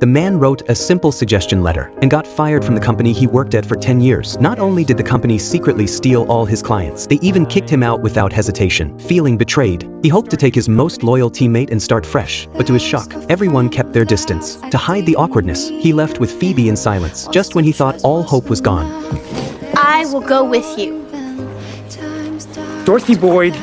The man wrote a simple suggestion letter and got fired from the company he worked at for 10 years. Not only did the company secretly steal all his clients, they even kicked him out without hesitation. Feeling betrayed, he hoped to take his most loyal teammate and start fresh, but to his shock, everyone kept their distance. To hide the awkwardness, he left with Phoebe in silence, just when he thought all hope was gone. I will go with you. Dorothy Boyd,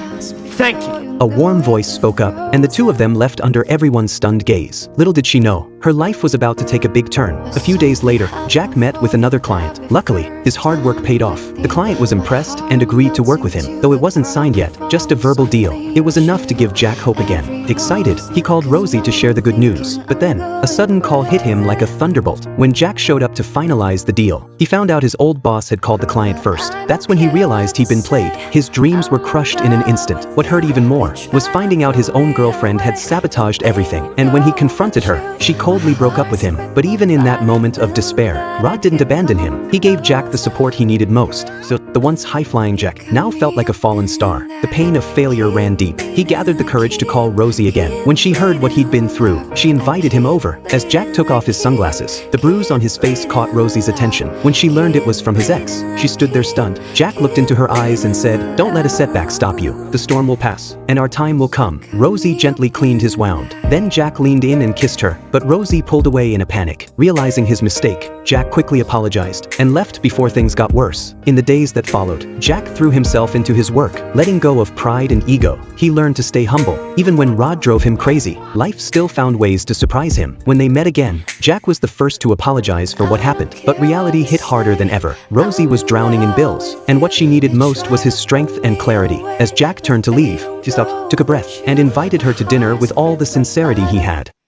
thank you. A warm voice spoke up, and the two of them left under everyone's stunned gaze. Little did she know, her life was about to take a big turn. A few days later, Jack met with another client. Luckily, his hard work paid off. The client was impressed and agreed to work with him, though it wasn't signed yet, just a verbal deal. It was enough to give Jack hope again. Excited, he called Rosie to share the good news. But then, a sudden call hit him like a thunderbolt. When Jack showed up to finalize the deal, he found out his old boss had called the client first. That's when he realized he'd been played. His dreams were crushed in an instant. What hurt even more was finding out his own girlfriend had sabotaged everything, and when he confronted her, she coldly broke up with him. But even in that moment of despair, Rod didn't abandon him. He gave Jack the support he needed most. So the once high-flying Jack now felt like a fallen star. The pain of failure ran deep. He gathered the courage to call Rosie again. When she heard what he'd been through, she invited him over. As Jack took off his sunglasses, the bruise on his face caught Rosie's attention. When she learned it was from his ex, she stood there stunned. Jack looked into her eyes and said, "Don't let a setback stop you. The storm will pass, and our time will come." Rosie gently cleaned his wound. Then Jack leaned in and kissed her, but Rosie pulled away in a panic. Realizing his mistake, Jack quickly apologized and left before things got worse. In the days that followed, Jack threw himself into his work, letting go of pride and ego. He learned to stay humble. Even when Rod drove him crazy, life still found ways to surprise him. When they met again, Jack was the first to apologize for what happened, but reality hit harder than ever. Rosie was drowning in bills, and what she needed most was his strength and clarity. As Jack turned to leave, he stopped, took a breath, and invited her to dinner with all the sincerity he had.